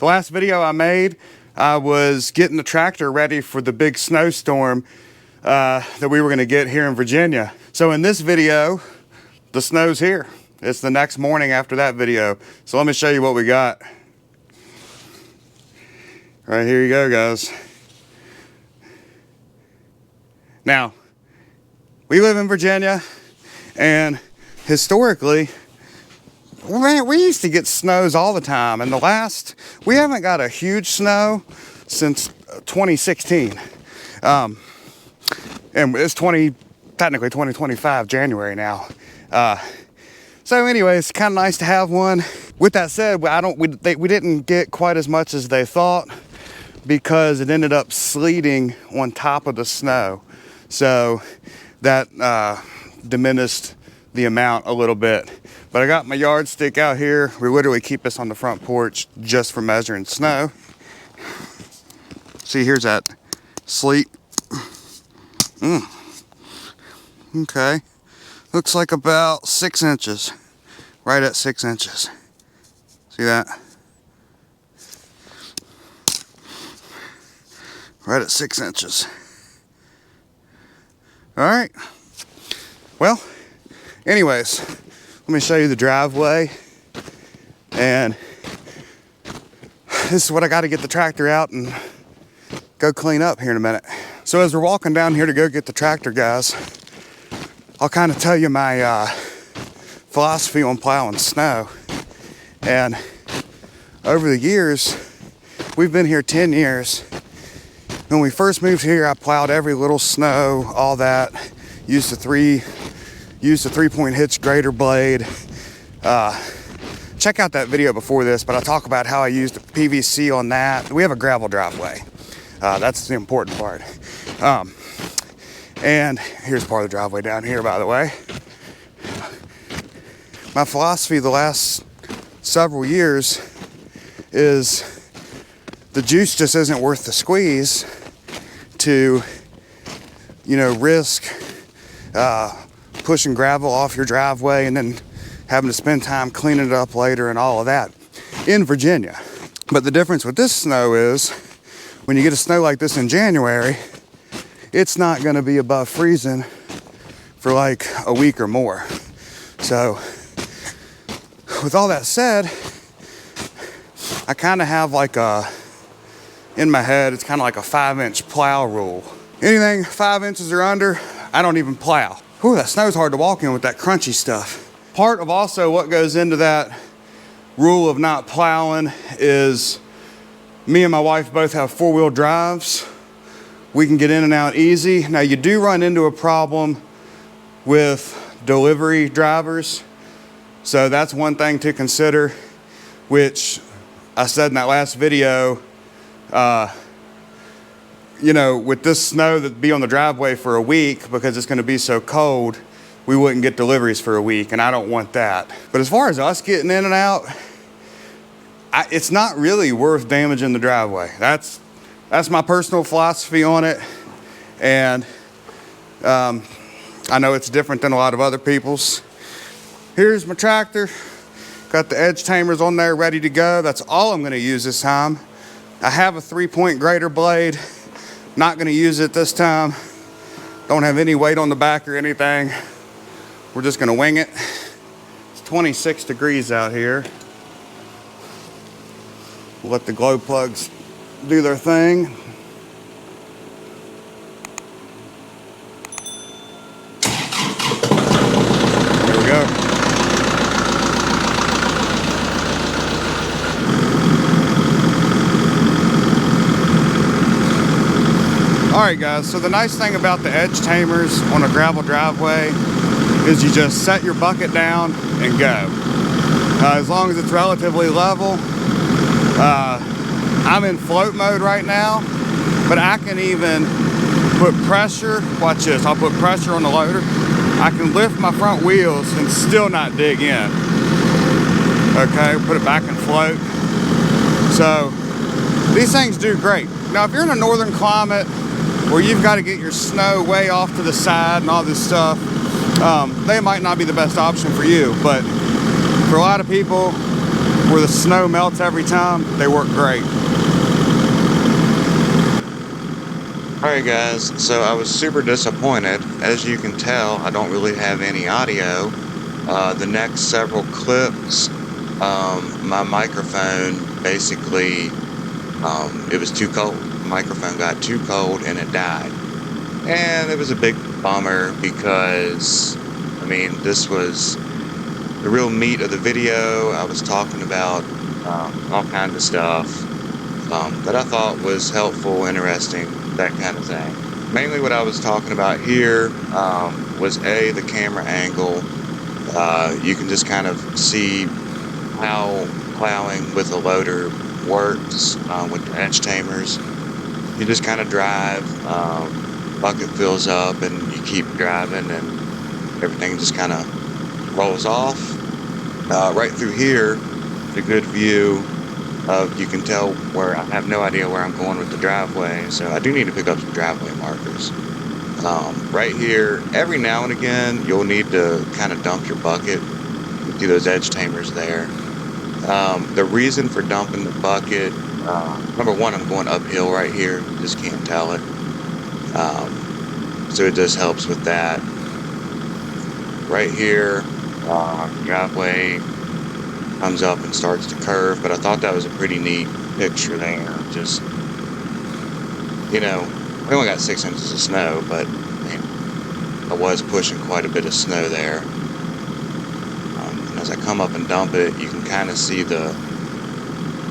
The last video I made, I was getting the tractor ready for the big snowstorm that we were gonna get here in Virginia. So in this video, the snow's here. It's the next morning after that video. So let me show you what we got. Right here you go, guys. Now, we live in Virginia, and historically, man, we used to get snows all the time. And we haven't got a huge snow since 2016. And it's technically 2025 January now. So anyways, kind of nice to have one. With that said, we didn't get quite as much as they thought because it ended up sleeting on top of the snow. So that diminished the amount a little bit. But I got my yardstick out here. We literally keep this on the front porch just for measuring snow. See, here's that sleet. Okay. Looks like about 6 inches. Right at 6 inches. See that? Right at 6 inches. All right. Well, anyways, let me show you the driveway. And this is what I got to get the tractor out and go clean up here in a minute. So as we're walking down here to go get the tractor, guys, I'll kind of tell you my philosophy on plowing snow. And over the years, we've been here 10 years. When we first moved here, I plowed every little snow, all that. Used a 3-point hitch grader blade. Check out that video before this, but I talk about how I used PVC on that. We have a gravel driveway. That's the important part. And here's part of the driveway down here, by the way. My philosophy the last several years is the juice just isn't worth the squeeze to, risk pushing gravel off your driveway and then having to spend time cleaning it up later and all of that in Virginia. But the difference with this snow is when you get a snow like this in January, it's not going to be above freezing for like a week or more. So with all that said, I kind of have like in my head, it's kind of like a 5-inch plow rule. Anything 5 inches or under, I don't even plow. Whew, that snow's hard to walk in with that crunchy stuff. Part of also what goes into that rule of not plowing is me and my wife both have 4-wheel drives. We can get in and out easy. Now you do run into a problem with delivery drivers. So that's one thing to consider, which I said in that last video, with this snow that'd be on the driveway for a week because it's gonna be so cold, we wouldn't get deliveries for a week, and I don't want that. But as far as us getting in and out, it's not really worth damaging the driveway. That's my personal philosophy on it, and I know it's different than a lot of other people's. Here's my tractor. Got the Edge Tamers on there ready to go. That's all I'm gonna use this time. I have a 3-point grader blade. Not gonna use it this time. Don't have any weight on the back or anything. We're just gonna wing it. It's 26 degrees out here. We'll let the glow plugs do their thing. There we go. All right, guys, so the nice thing about the Edge Tamers on a gravel driveway is you just set your bucket down and go. As long as it's relatively level. I'm in float mode right now, but I can even put pressure. Watch this, I'll put pressure on the loader. I can lift my front wheels and still not dig in. Okay, put it back in float. So these things do great. Now, if you're in a northern climate where you've got to get your snow way off to the side and all this stuff, they might not be the best option for you. But for a lot of people where the snow melts every time, they work great. Alright guys, so I was super disappointed. As you can tell, I don't really have any audio. The next several clips, my microphone basically, it was too cold. The microphone got too cold and it died. And it was a big bummer because, I mean, this was the real meat of the video. I was talking about all kinds of stuff that I thought was helpful, interesting, that kind of thing. Mainly what I was talking about here was the camera angle. You can just kind of see how plowing with a loader works with the Edge Tamers. You just kind of drive, bucket fills up, and you keep driving, and everything just kind of rolls off. Right through here, it's a good view of, you can tell where I have no idea where I'm going with the driveway, so I do need to pick up some driveway markers. Right here, every now and again, you'll need to kind of dump your bucket. You see those Edge Tamers there. The reason for dumping the bucket, number one, I'm going uphill right here, just can't tell it. So it just helps with that. Right here, driveway comes up and starts to curve, but I thought that was a pretty neat picture there. Just, you know, we only got 6 inches of snow, but man, I was pushing quite a bit of snow there. And as I come up and dump it, you can kind of see the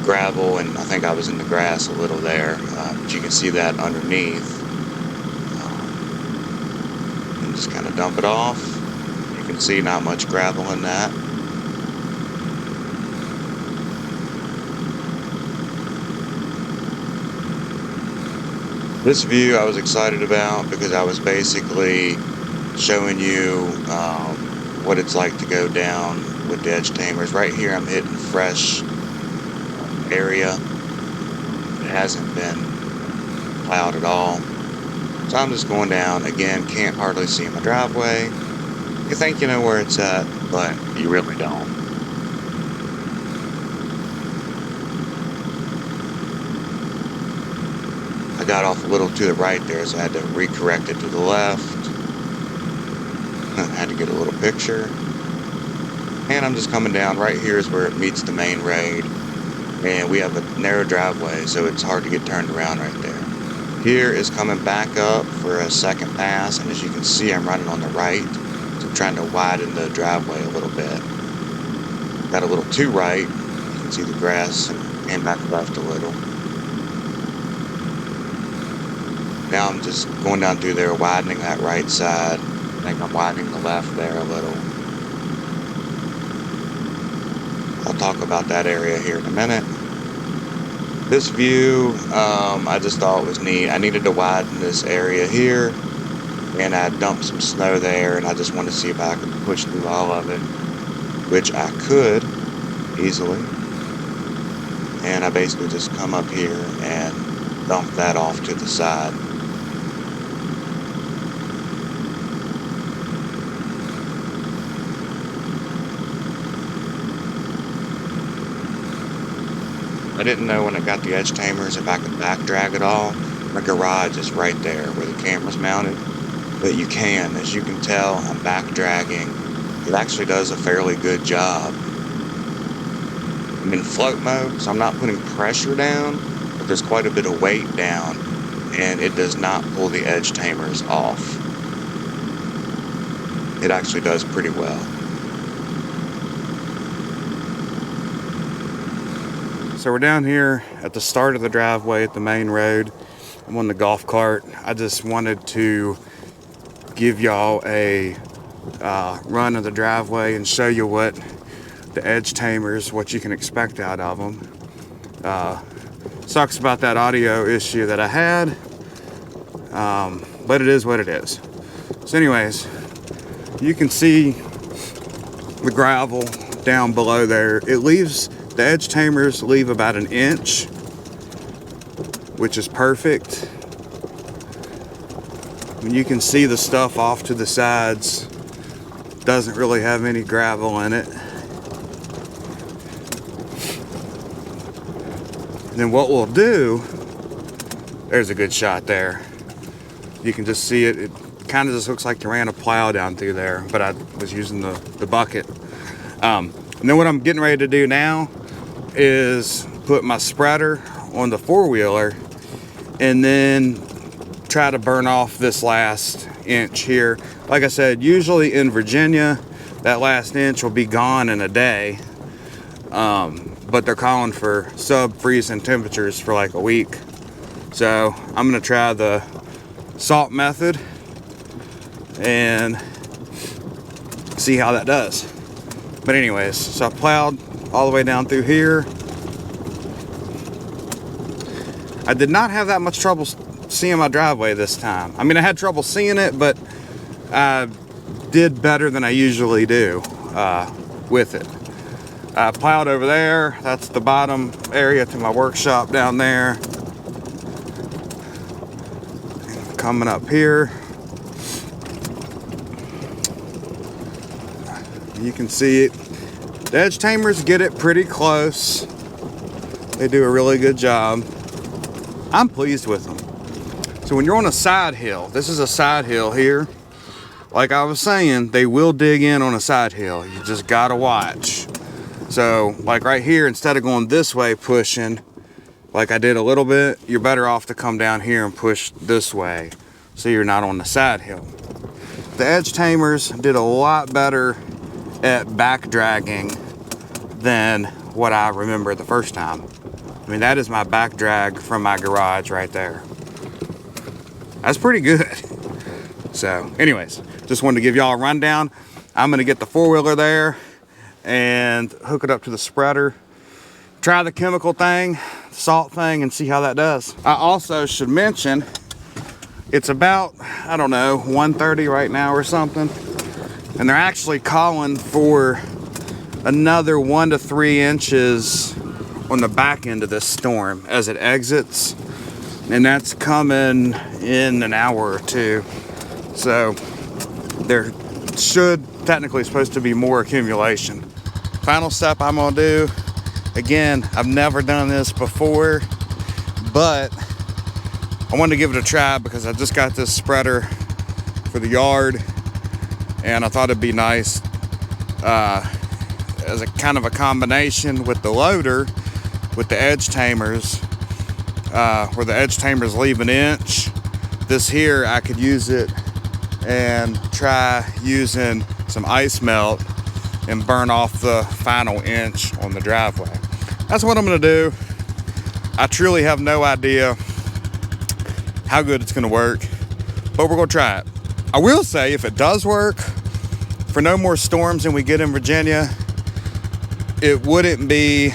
gravel, and I think I was in the grass a little there, but you can see that underneath. And just kind of dump it off. You can see not much gravel in that. This view I was excited about because I was basically showing you what it's like to go down with the Edge Tamers. Right here I'm hitting fresh area. It hasn't been plowed at all. So I'm just going down. Again, can't hardly see my driveway. You think you know where it's at, but you really don't. I got off a little to the right there, so I had to recorrect it to the left. I had to get a little picture. And I'm just coming down. Right here is where it meets the main road. And we have a narrow driveway, so it's hard to get turned around right there. Here is coming back up for a second pass, and as you can see, I'm running on the right. So I'm trying to widen the driveway a little bit. Got a little too right. You can see the grass, and back left a little. Now I'm just going down through there, widening that right side. I think I'm widening the left there a little. I'll talk about that area here in a minute. This view, I just thought was neat. I needed to widen this area here, and I dumped some snow there, and I just wanted to see if I could push through all of it, which I could easily. And I basically just come up here and dump that off to the side. I didn't know when I got the Edge Tamers if I could back drag it all. My garage is right there where the camera's mounted, but you can. As you can tell, I'm back dragging. It actually does a fairly good job. I'm in float mode, so I'm not putting pressure down, but there's quite a bit of weight down, and it does not pull the Edge Tamers off. It actually does pretty well. So we're down here at the start of the driveway at the main road. I'm on the golf cart. I just wanted to give y'all a run of the driveway and show you what the Edge Tamers, what you can expect out of them. Sucks about that audio issue that I had, but it is what it is. So anyways, you can see the gravel down below there. It leaves, the Edge Tamers leave about 1 inch, which is perfect. And you can see the stuff off to the sides doesn't really have any gravel in it. And then what we'll do, there's a good shot there. You can just see it. It kind of just looks like you ran a plow down through there, but I was using the bucket. And then what I'm getting ready to do now is put my spreader on the four-wheeler and then try to burn off this last inch here. Like I said, usually in Virginia, that last inch will be gone in a day. But they're calling for sub-freezing temperatures for like a week. So I'm gonna try the salt method and see how that does. But anyways, so I plowed all the way down through here. I did not have that much trouble seeing my driveway this time. I mean, I had trouble seeing it, but I did better than I usually do with it. I plowed over there. That's the bottom area to my workshop down there. Coming up here, you can see it. The Edge Tamers get it pretty close. They do a really good job. I'm pleased with them. So when you're on a side hill, this is a side hill here. Like I was saying, they will dig in on a side hill. You just gotta watch. So like right here, instead of going this way pushing, like I did a little bit, you're better off to come down here and push this way so you're not on the side hill. The Edge Tamers did a lot better at back dragging than what I remember the first time. I mean, that is my back drag from my garage right there. That's pretty good. So anyways, just wanted to give y'all a rundown. I'm gonna get the four-wheeler there and hook it up to the spreader, try the chemical thing, salt thing, and see how that does. I also should mention, it's about, I don't know, 1:30 right now or something, and they're actually calling for another 1 to 3 inches on the back end of this storm as it exits, and that's coming in an hour or two. So there should technically supposed to be more accumulation. Final step I'm gonna do, again, I've never done this before, but I wanted to give it a try because I just got this spreader for the yard, and I thought it'd be nice as a kind of a combination with the loader, with the Edge Tamers, where the Edge Tamers leave an inch. This here, I could use it and try using some ice melt and burn off the final inch on the driveway. That's what I'm gonna do. I truly have no idea how good it's gonna work, but we're gonna try it. I will say, if it does work, for no more storms than we get in Virginia, it wouldn't be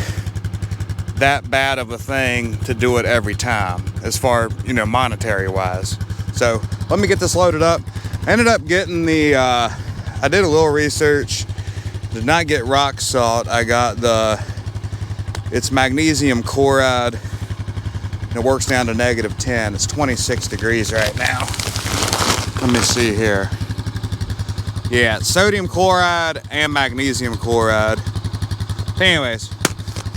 that bad of a thing to do it every time, as far, you know, monetary wise. So let me get this loaded up. I ended up getting the, I did a little research, did not get rock salt. I got it's magnesium chloride, and it works down to -10. It's 26 degrees right now. Let me see here. Yeah, it's sodium chloride and magnesium chloride. Anyways,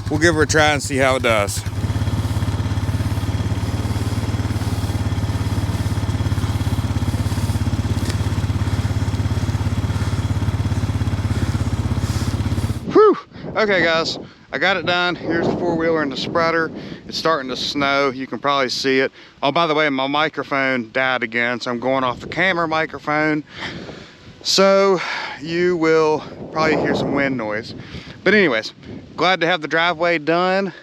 we'll give her a try and see how it does. Whew. Okay guys, I got it done. Here's the four-wheeler and the spreader. It's starting to snow. You can probably see it. Oh, by the way, my microphone died again, so I'm going off the camera microphone. So you will probably hear some wind noise. But anyways, glad to have the driveway done.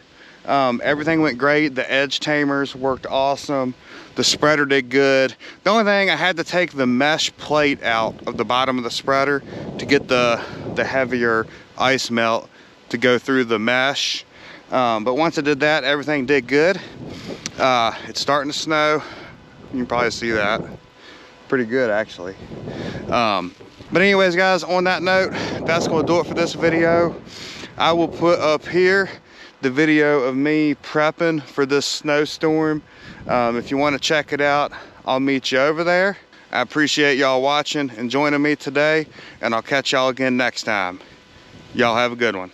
Everything went great. The Edge Tamers worked awesome. The spreader did good. The only thing, I had to take the mesh plate out of the bottom of the spreader to get the heavier ice melt to go through the mesh. But once I did that, everything did good. It's starting to snow. You can probably see that. Pretty good, actually. But anyways, guys, on that note, that's going to do it for this video. I will put up here the video of me prepping for this snowstorm. If you want to check it out, I'll meet you over there. I appreciate y'all watching and joining me today, and I'll catch y'all again next time. Y'all have a good one.